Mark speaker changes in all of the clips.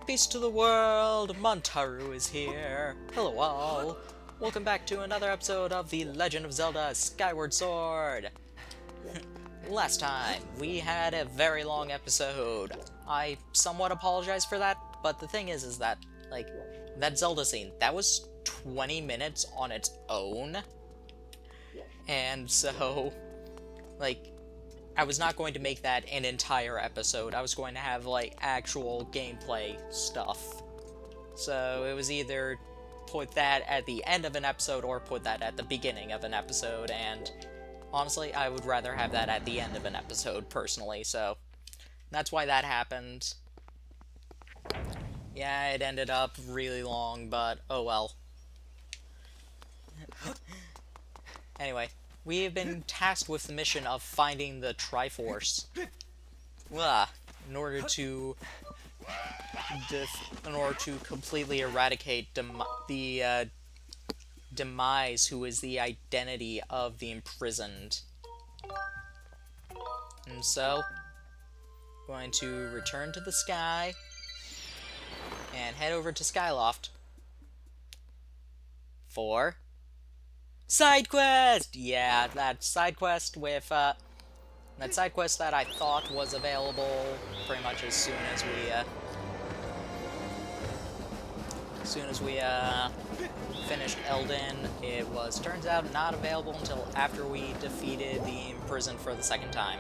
Speaker 1: Peace to the world! Montaru is here! Hello all! Welcome back to another episode of The Legend of Zelda Skyward Sword! Last time, we had a very long episode. I somewhat apologize for that, but the thing is that, like, that Zelda scene, that was 20 minutes on its own. And so, like, I was not going to make that an entire episode. I was going to have, like, actual gameplay stuff. So it was either put that at the end of an episode or put that at the beginning of an episode, and honestly, I would rather have that at the end of an episode, personally, so that's why that happened. Yeah, it ended up really long, but oh well. Anyway, we have been tasked with the mission of finding the Triforce. In order to completely eradicate the Demise, who is the identity of the imprisoned. And so, going to return to the sky and head over to Skyloft for side quest. Yeah, that side quest with that side quest that I thought was available pretty much as soon as we finished Elden. It turns out not available until after we defeated the imprisoned for the second time.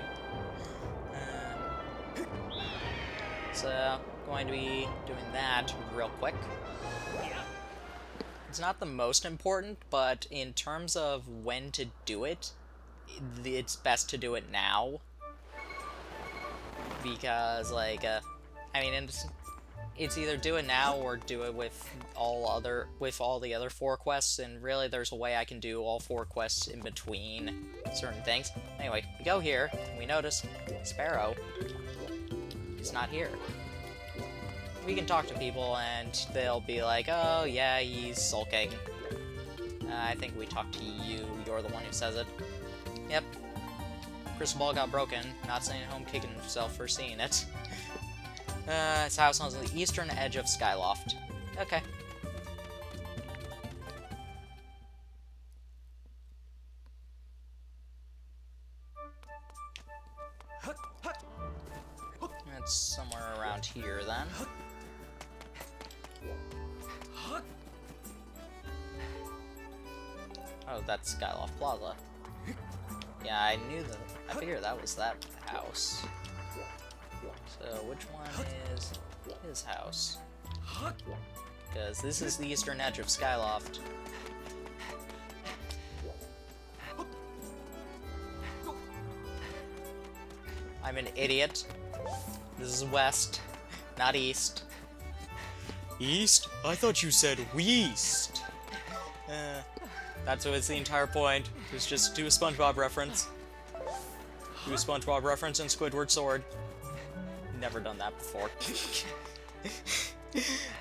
Speaker 1: So, going to be doing that real quick. It's not the most important, but in terms of when to do it, it's best to do it now. Because, like, I mean, it's either do it now or do it with all the other 4 quests, and really there's a way I can do all 4 quests in between certain things. Anyway, we go here, and we notice Sparrow is not here. We can talk to people, and they'll be like, oh yeah, he's sulking. I think we talked to you, you're the one who says it. Yep. Crystal ball got broken, not staying at home kicking himself for seeing it. His house on the eastern edge of Skyloft. Okay. That's somewhere around here, then. Oh, that's Skyloft Plaza. Yeah, I figured that was that house. So, which one is his house? Because this is the eastern edge of Skyloft. I'm an idiot. This is west, not east. East? I thought you said weast. That's the entire point. It's just do a SpongeBob reference. Do a SpongeBob reference and Squidward sword. Never done that before.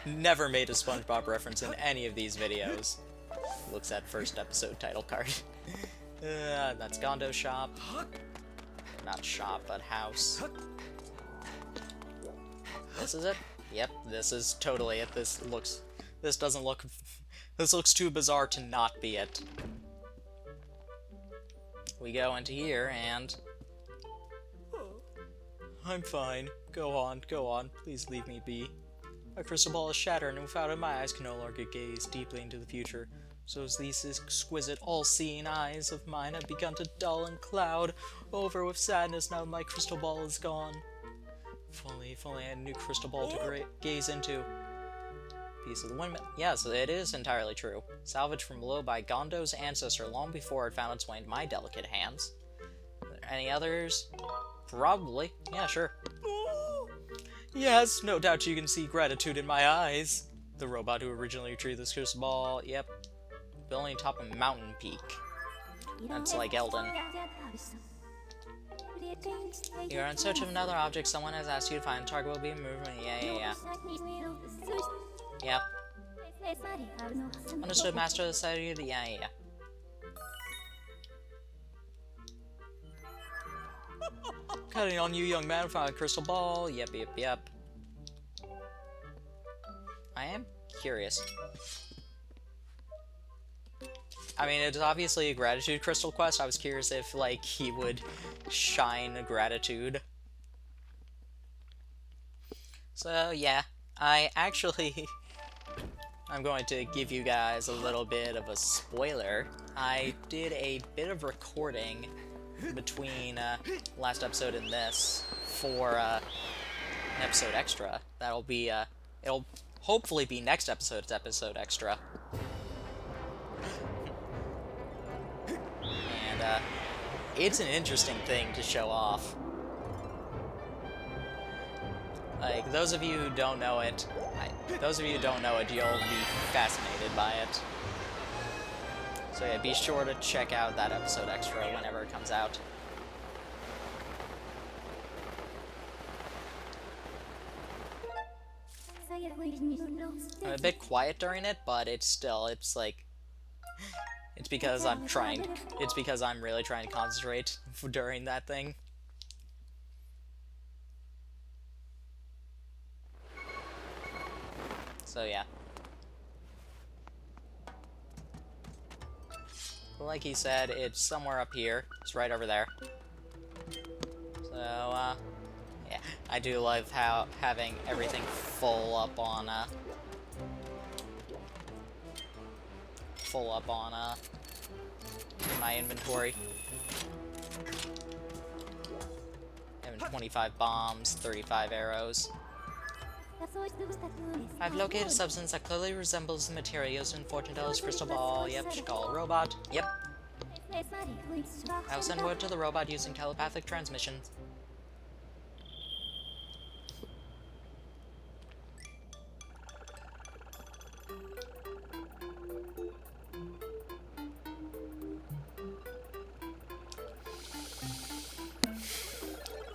Speaker 1: Never made a SpongeBob reference in any of these videos. Looks at first episode title card. That's Gondo's shop. Not shop, but house. This is it? Yep, this is totally it. This looks too bizarre to not be it. We go into here, and I'm fine. Go on, please leave me be. My crystal ball is shattered, and without it, my eyes can no longer gaze deeply into the future. So as these exquisite, all-seeing eyes of mine have begun to dull and cloud over with sadness now that my crystal ball is gone. If only I had a new crystal ball to gaze into. Piece of the windmill. Yes, it is entirely true. Salvaged from below by Gondo's ancestor long before it found its way into my delicate hands. Are there any others? Probably. Yeah, sure. Yes, no doubt you can see gratitude in my eyes. The robot who originally retrieved this crystal ball. Yep. Building atop a mountain peak. That's like Elden. You're in search of another object. Someone has asked you to find. Target will be in movement. Yeah. Yep. Understood, Master of the Society. Yeah. Cutting on you, young man, found a crystal ball. Yep. curious. I mean, it's obviously a gratitude crystal quest. I was curious if, like, he would shine gratitude. So, yeah. I'm going to give you guys a little bit of a spoiler. I did a bit of recording between last episode and this for an episode extra. That'll be, it'll hopefully be next episode's episode extra. And, it's an interesting thing to show off. Like, those of you who don't know it, you'll be fascinated by it. So yeah, be sure to check out that episode extra whenever it comes out. I'm a bit quiet during it, but it's like, it's because I'm really trying to concentrate during that thing. So yeah. Like he said, it's somewhere up here. It's right over there. So, yeah. I do love having everything full up on my inventory. Having 25 bombs, 35 arrows. I've located a substance that clearly resembles the material used in Fortune Teller's crystal ball. Yep, should call a robot. Yep. I will send word to the robot using telepathic transmissions.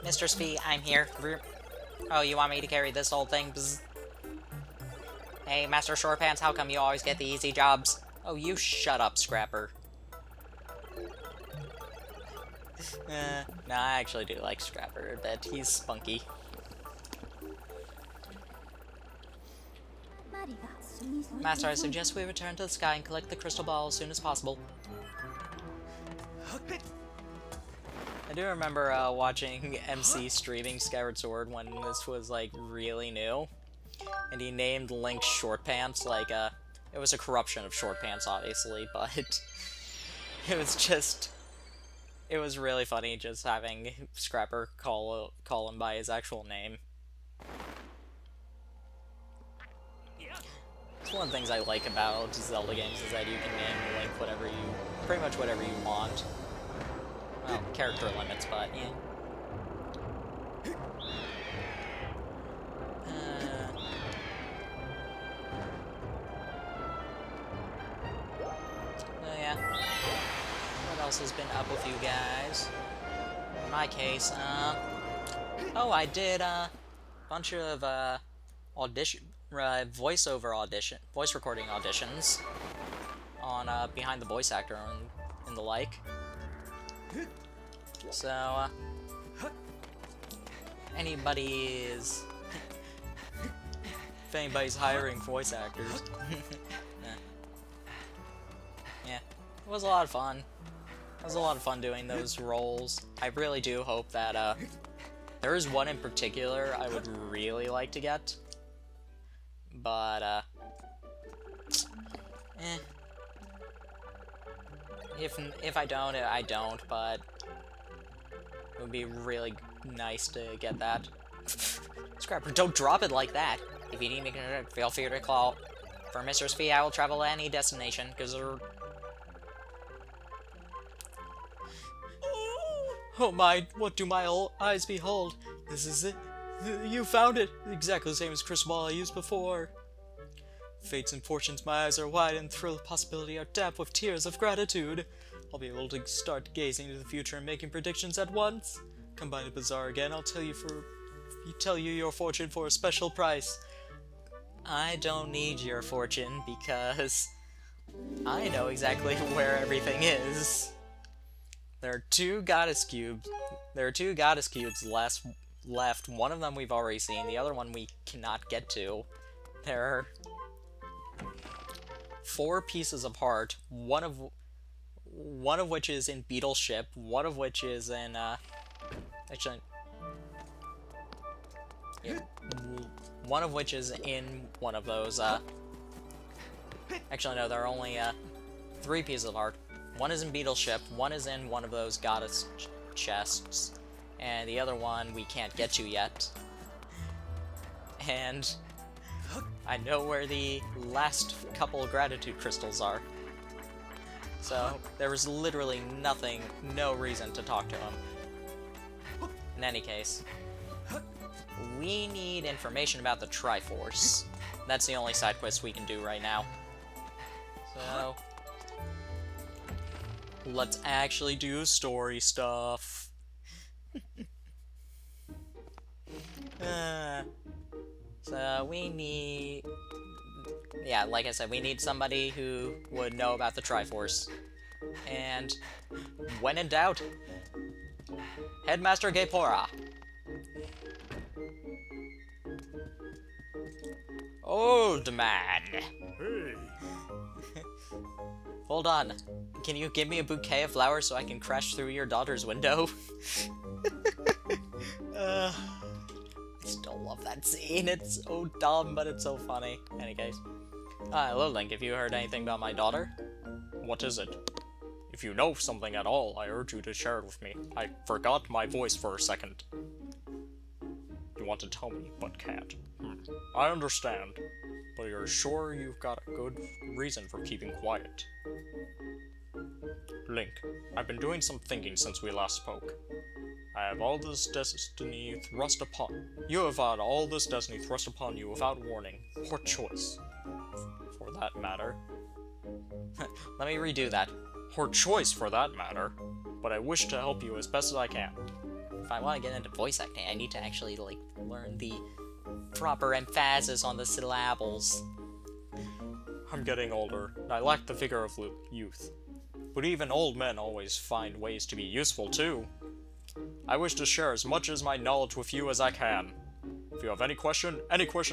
Speaker 1: Mr. Spee, I'm here. Oh, you want me to carry this whole thing? Bzz. Hey, Master Shortpants, how come you always get the easy jobs? Oh, you shut up, Scrapper. No, I actually do like Scrapper a bit. He's spunky. Master, I suggest we return to the sky and collect the crystal ball as soon as possible. I do remember watching MC streaming Skyward Sword when this was, like, really new. And he named Link Short Pants, like, it was a corruption of Short Pants, obviously, but it was really funny just having Scrapper call him by his actual name. It's one of the things I like about Zelda games is that you can name Link pretty much whatever you want. Well, character limits, but yeah. Oh yeah. What else has been up with you guys? In my case, oh, I did a bunch of voice recording auditions on Behind the Voice Actor and the like. So, if anybody's hiring voice actors, yeah, it was a lot of fun. It was a lot of fun doing those roles. I really do hope that, there is one in particular I would really like to get, but, If I don't, I don't, but it would be really nice to get that. Scrapper, don't drop it like that! If you need me, feel free to call. For Mr. Spee, I will travel to any destination, because oh my, what do my eyes behold? This is it. You found it! Exactly the same as crystal ball I used before. Fates and fortunes, my eyes are wide and thrill of possibility are damp with tears of gratitude. I'll be able to start gazing into the future and making predictions at once. Combine the bazaar again, I'll tell you your fortune for a special price. I don't need your fortune because I know exactly where everything is. There are two goddess cubes left. One of them we've already seen, the other one we cannot get to. 4 pieces of heart, one of which is in Beetle ship, one of which is in actually, yeah, one of which is in one of those actually no, there are only 3 pieces of heart. One is in Beetle ship, one is in one of those goddess chests, and the other one we can't get to yet. And I know where the last couple of gratitude crystals are. So there was literally nothing, no reason to talk to him. In any case, we need information about the Triforce. That's the only side quest we can do right now. So let's actually do story stuff. So we need... Yeah, like I said, we need somebody who would know about the Triforce. And when in doubt, Headmaster Gaypora. Old man.
Speaker 2: Hey.
Speaker 1: Hold on. Can you give me a bouquet of flowers so I can crash through your daughter's window? I still love that scene. It's so dumb, but it's so funny. In any case. Hello, Link. Have you heard anything about my daughter?
Speaker 2: What is it? If you know something at all, I urge you to share it with me. I forgot my voice for a second. You want to tell me, but can't. I understand, but you're sure you've got a good reason for keeping quiet. Link, I've been doing some thinking since we last spoke. I have all this destiny thrust upon... You have had all this destiny thrust upon you without warning, or choice. For that matter.
Speaker 1: Let me redo that.
Speaker 2: Or choice, for that matter. But I wish to help you as best as I can.
Speaker 1: If I want to get into voice acting, I need to actually, like, learn the proper emphasis on the syllables.
Speaker 2: I'm getting older, and I lack the vigor of youth. But even old men always find ways to be useful, too. I wish to share as much as my knowledge with you as I can. If you have any question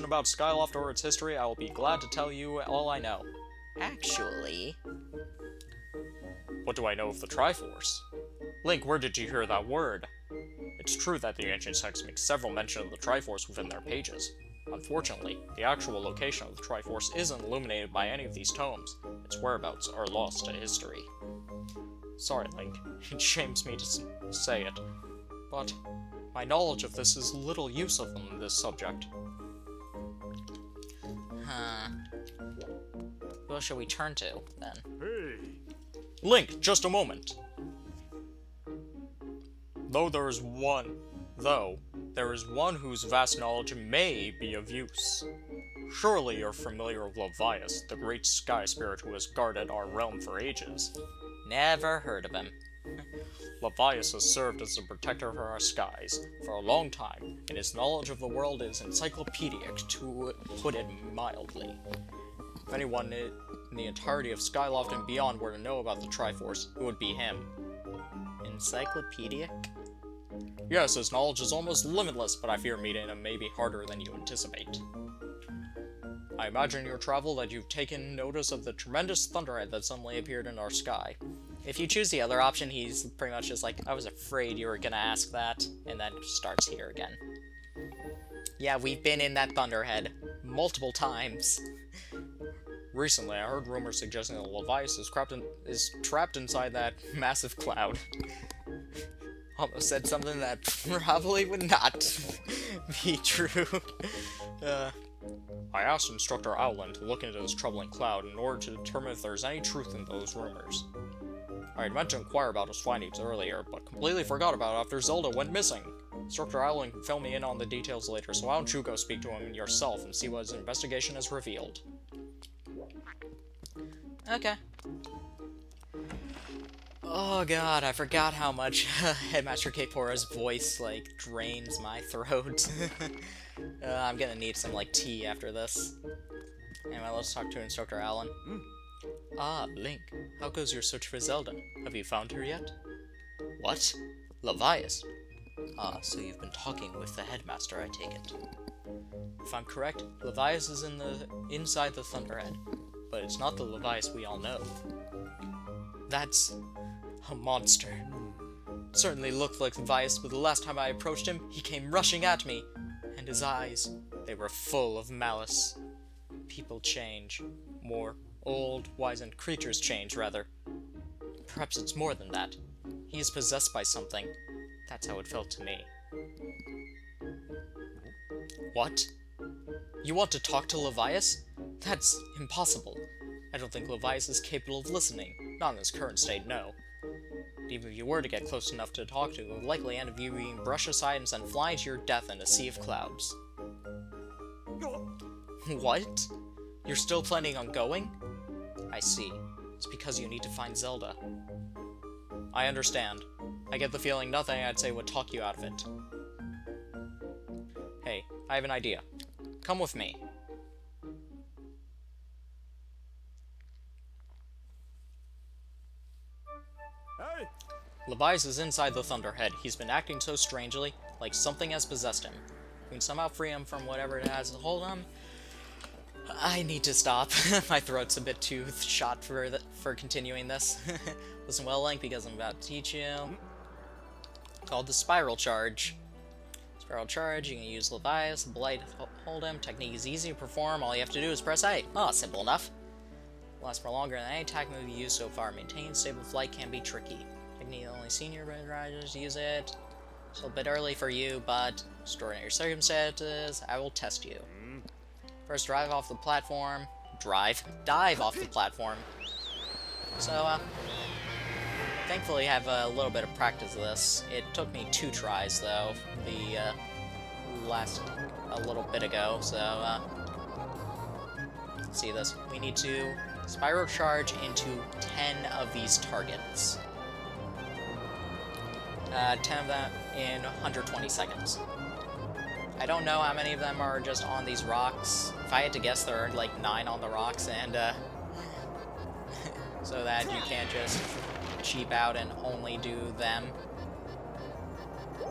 Speaker 2: about Skyloft or its history, I will be glad to tell you all I know.
Speaker 1: Actually...
Speaker 2: What do I know of the Triforce? Link, where did you hear that word? It's true that the ancient texts make several mention of the Triforce within their pages. Unfortunately, the actual location of the Triforce isn't illuminated by any of these tomes. Its whereabouts are lost to history. Sorry, Link. It shames me to say it, but my knowledge of this is little use of them in this subject.
Speaker 1: Huh. Who shall we turn to, then?
Speaker 2: Hey! Link, just a moment! Though there is one whose vast knowledge may be of use. Surely you're familiar with Levias, the great sky spirit who has guarded our realm for ages.
Speaker 1: Never heard of him.
Speaker 2: Levias has served as the protector of our skies for a long time, and his knowledge of the world is encyclopedic, to put it mildly. If anyone in the entirety of Skyloft and beyond were to know about the Triforce, it would be him.
Speaker 1: Encyclopedic?
Speaker 2: Yes, his knowledge is almost limitless, but I fear meeting him may be harder than you anticipate. I imagine in your travel that you've taken notice of the tremendous thunderhead that suddenly appeared in our sky.
Speaker 1: If you choose the other option, he's pretty much just like, I was afraid you were gonna ask that, and then starts here again. Yeah, we've been in that thunderhead multiple times.
Speaker 2: Recently, I heard rumors suggesting that Levias is trapped inside that massive cloud.
Speaker 1: Almost said something that probably would not be true.
Speaker 2: I asked Instructor Owlin to look into this troubling cloud in order to determine if there's any truth in those rumors. I had meant to inquire about his findings earlier, but completely forgot about it after Zelda went missing. Instructor Owlin can fill me in on the details later, so why don't you go speak to him yourself and see what his investigation has revealed.
Speaker 1: Okay. Oh god, I forgot how much Headmaster Gaypora's voice, like, drains my throat. I'm gonna need some, like, tea after this. Anyway, let's talk to Instructor Allen. Ah, Link, how goes your search for Zelda? Have you found her yet? What? Levias? Ah, so you've been talking with the Headmaster, I take it. If I'm correct, Levias is inside the Thunderhead. but it's not the Levias we all know. That's a monster. Certainly looked like Levias, but the last time I approached him, he came rushing at me, and his eyes, they were full of malice. People change. More old, wizened creatures change, rather. Perhaps it's more than that. He is possessed by something. That's how it felt to me. What? You want to talk to Levias? That's impossible. I don't think Levias is capable of listening. Not in his current state, no. Even if you were to get close enough to talk to, it would likely end up you being brushed aside and sent flying to your death in a sea of clouds. What? You're still planning on going? I see. It's because you need to find Zelda. I understand. I get the feeling nothing I'd say would talk you out of it. Hey, I have an idea. Come with me.
Speaker 3: Hey!
Speaker 1: Levias is inside the Thunderhead. He's been acting so strangely, like something has possessed him. We can somehow free him from whatever it has to hold him. I need to stop. My throat's a bit too shot for continuing this. Listen well, Link, because I'm about to teach you. Called the Spiral Charge. Spiral Charge, you can use Levias, the Blight, hold him. Technique is easy to perform. All you have to do is press A. Oh, simple enough. Lasts for longer than any attack move you used so far. Maintaining stable flight can be tricky. Technique only senior riders use it. Still a bit early for you, but extraordinary circumstances, I will test you. First, dive off the platform. Dive off the platform. So, thankfully I have a little bit of practice of this. It took me 2 tries, though, a little bit ago, so, let's see this. We need to Spiral Charge into 10 of these targets. 10 of them in 120 seconds. I don't know how many of them are just on these rocks. If I had to guess, there are like 9 on the rocks, and so that you can't just cheap out and only do them.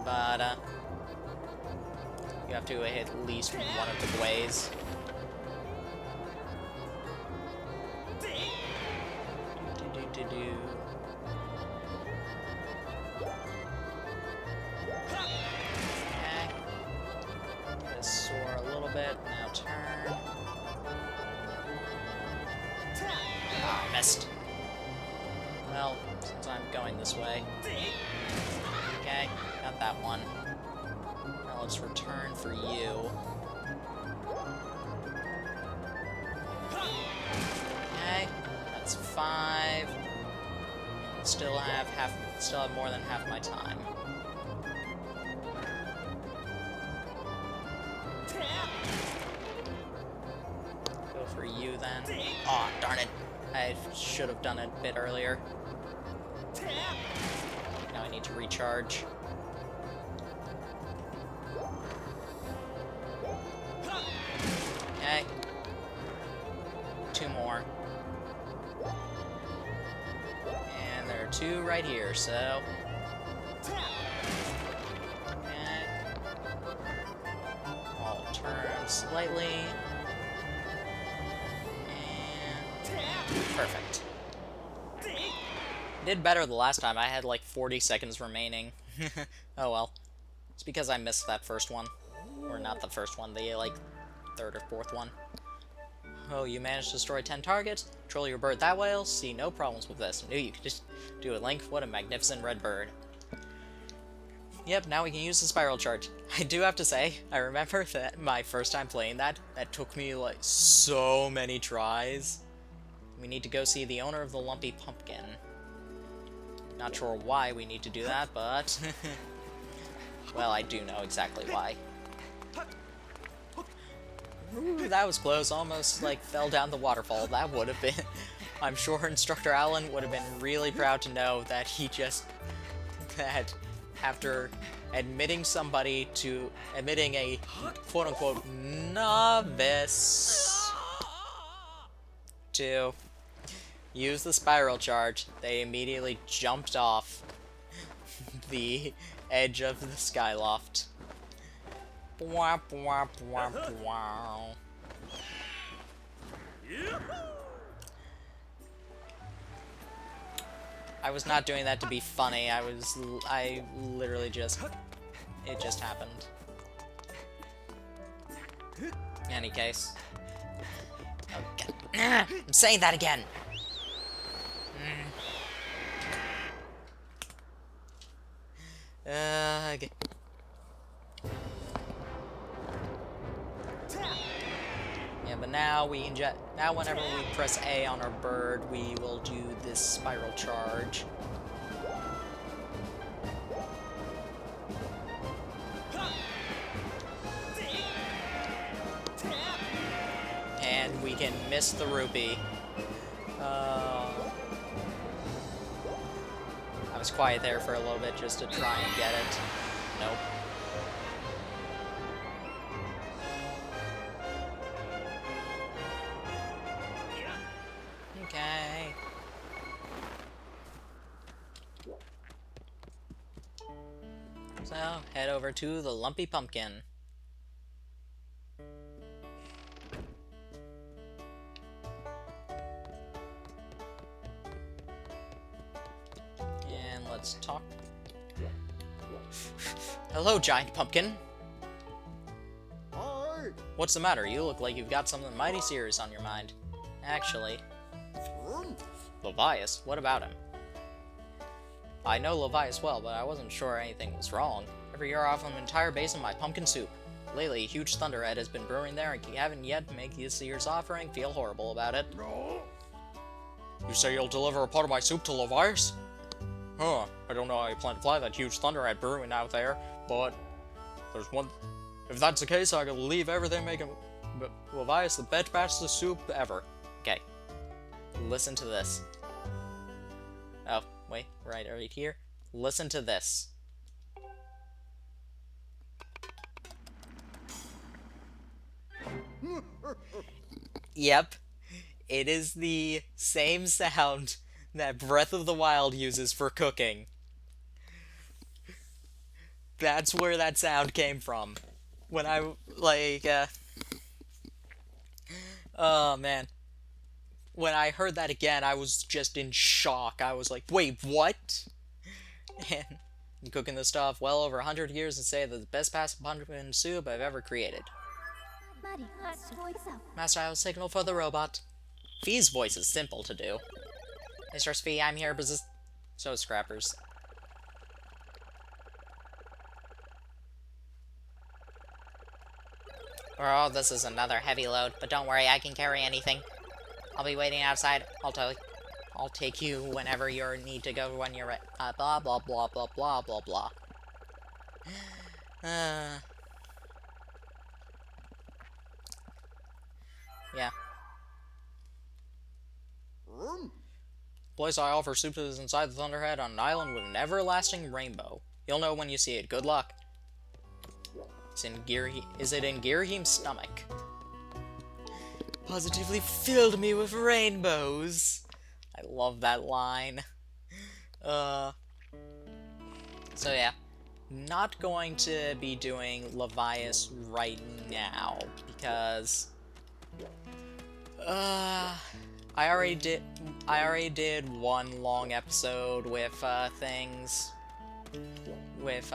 Speaker 1: But you have to hit at least one of the ways. Soar a little bit, now turn. Ah, I missed. Well, since I'm going this way. Okay, got that one. Now let's return for you. Okay, that's 5. Still have more than half my time. Go for you then. Aw, oh, darn it. I should have done it a bit earlier. Now I need to recharge. Okay. 2 more. And there are 2 right here, so... I'll turn slightly. And... perfect. Did better the last time. I had like 40 seconds remaining. Oh well. It's because I missed that first one. Or not the first one, the like 3rd or 4th one. Oh, you managed to destroy 10 targets? Control your bird that well? See no problems with this. Knew you could just do it, Link. What a magnificent red bird. Yep, now we can use the Spiral Charge. I do have to say, I remember that my first time playing that took me like so many tries. We need to go see the owner of the Lumpy Pumpkin. Not sure why we need to do that, but... well, I do know exactly why. Ooh, that was close. Almost, like, fell down the waterfall. That would have been... I'm sure Instructor Allen would have been really proud to know that he just... that after admitting a quote-unquote novice to use the Spiral Charge, they immediately jumped off the edge of the Skyloft. Womp womp womp wow. I was not doing that to be funny. I literally just, it just happened. In any case. Okay. I'm saying that again! Okay. Yeah, but now we can now whenever we press A on our bird, we will do this spiral charge. And we can miss the rupee. I was quiet there for a little bit just to try and get it. Nope. Okay. So, head over to the Lumpy Pumpkin. And let's talk. Hello, Giant Pumpkin.
Speaker 3: Hi.
Speaker 1: What's the matter? You look like you've got something mighty serious on your mind. Actually, Levias, what about him? I know Levias well, but I wasn't sure anything was wrong. Every year I offer him an entire basin of my pumpkin soup. Lately, a huge thunderhead has been brewing there, and you haven't yet made this year's offering feel horrible about it.
Speaker 3: No.
Speaker 2: You say you'll deliver a pot of my soup to Levias? Huh, I don't know how you plan to fly that huge thunderhead brewing out there, but there's one... If that's the case, I can leave everything making Levias the best batch of soup ever.
Speaker 1: Okay. Listen to this. Oh, wait, right here. Listen to this. Yep. It is the same sound that Breath of the Wild uses for cooking. That's where that sound came from. When I, oh, man. When I heard that again, I was just in shock. I was like, wait, what? And I'm cooking this stuff well over 100 years and say that the best passive pumpkin soup I've ever created. Master, I will signal for the robot. Fee's voice is simple to do. Mistress Fee, I'm here, but so is Scrappers. Oh, this is another heavy load, but don't worry, I can carry anything. I'll be waiting outside. I'll take you whenever you need to go when you're ready. Blah, blah, blah, blah, blah, blah, blah. Yeah.
Speaker 2: Place I offer soup to is inside the Thunderhead on an island with an everlasting rainbow. You'll know when you see it. Good luck. Is it in Girahim's stomach?
Speaker 1: Positively filled me with rainbows. I love that line. So yeah. Not going to be doing Levias right now, because I already did one long episode with things with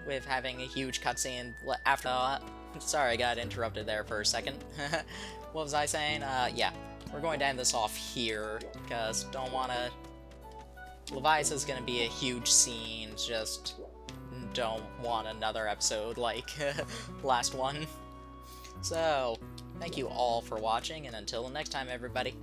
Speaker 1: with having a huge cutscene after. Sorry, I got interrupted there for a second. What was I saying? Yeah, we're going to end this off here because don't want to. Levias is going to be a huge scene. Just don't want another episode like last one. So, thank you all for watching, and until the next time, everybody.